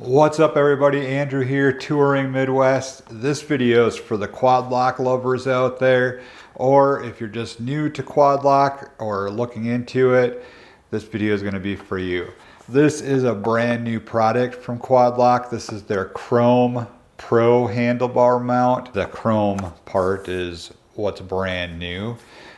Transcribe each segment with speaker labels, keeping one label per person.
Speaker 1: What's up everybody, Andrew here, touring Midwest. This video is for the quad lock lovers out there, or if you're just new to quad lock or looking into it, this video is going to be for you. This is a brand new product from Quad Lock. This is their Chrome Pro handlebar mount. The chrome part is what's brand new.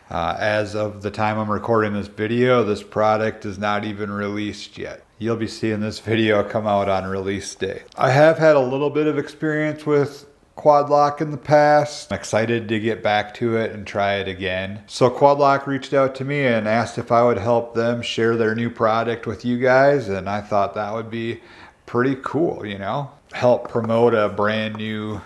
Speaker 1: As of the time I'm recording this video, this product is not even released yet. You'll be seeing this video come out on release day. I have had a little bit of experience with Quad Lock in the past. I'm excited to get back to it and try it again. So Quad Lock reached out to me and asked if I would help them share their new product with you guys, and I thought that would be pretty cool, you know? Help promote a brand new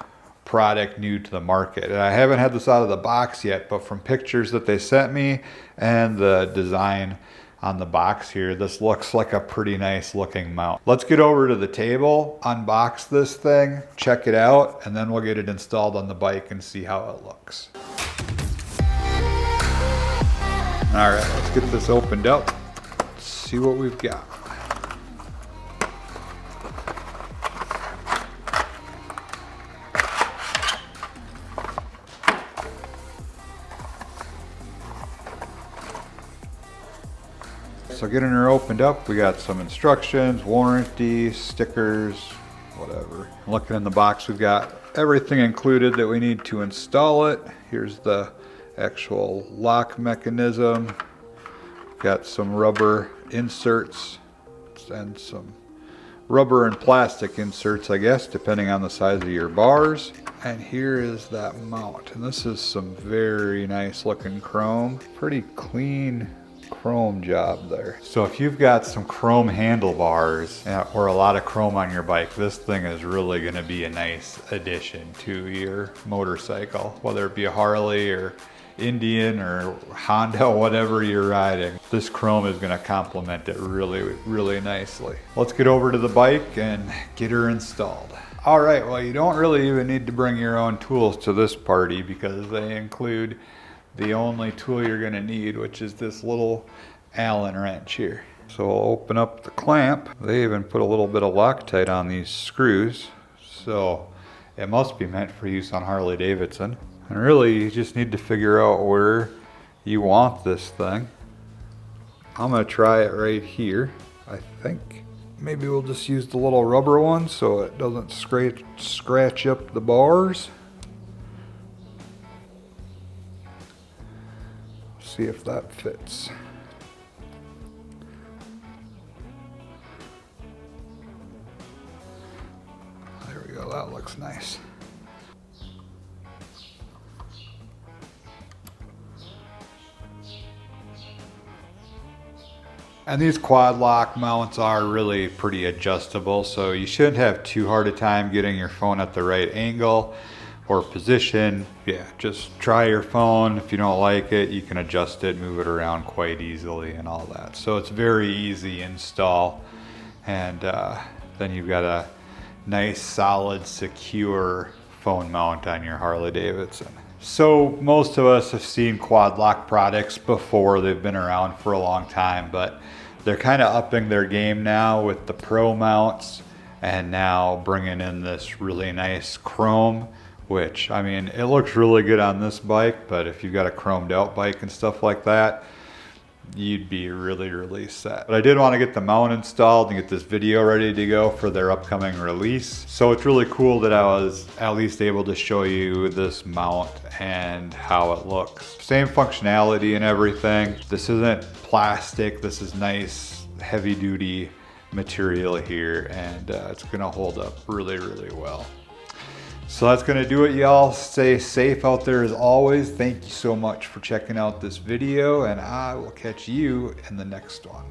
Speaker 1: product new to the market. And I haven't had this out of the box yet, but from pictures that they sent me and the design on the box here, this looks like a pretty nice looking mount. Let's get over to the table, unbox this thing, check it out, and then we'll get it installed on the bike and see how it looks. All right, let's get this opened up, see what we've got. So getting her opened up, we got some instructions, warranty, stickers, whatever. Looking in the box, we've got everything included that we need to install it. Here's the actual lock mechanism. Got some rubber inserts and some rubber and plastic inserts, I guess, depending on the size of your bars. And here is that mount. And this is some very nice looking chrome. Pretty clean chrome job there. So if you've got some chrome handlebars or a lot of chrome on your bike, this thing is really going to be a nice addition to your motorcycle, whether it be a Harley or Indian or Honda, whatever you're riding. This chrome is going to complement it really nicely. Let's get over to the bike and get her installed. All right, well, you don't really even need to bring your own tools to this party because they include the only tool you're going to need, which is this little Allen wrench here. So we'll open up the clamp. They even put a little bit of Loctite on these screws, so it must be meant for use on Harley Davidson. And really, you just need to figure out where you want this thing. I'm going to try it right here. I think maybe we'll just use the little rubber one so it doesn't scratch up the bars. See if that fits. There we go, that looks nice. And these quad lock mounts are really pretty adjustable, so you shouldn't have too hard a time getting your phone at the right angle or position. Yeah, just try your phone. If you don't like it, you can adjust it, move it around quite easily and all that. So it's very easy install. And then you've got a nice, solid, secure phone mount on your Harley Davidson. So most of us have seen quad lock products before. They've been around for a long time, but they're kind of upping their game now with the Pro mounts and now bringing in this really nice chrome, which, I mean, it looks really good on this bike, but if you've got a chromed out bike and stuff like that, you'd be really set. But I did want to get the mount installed and get this video ready to go for their upcoming release. So it's really cool that I was at least able to show you this mount and how it looks. Same functionality and everything. This isn't plastic. This is nice, heavy duty material here, and it's gonna hold up really well. So that's going to do it, y'all. Stay safe out there as always. Thank you so much for checking out this video, and I will catch you in the next one.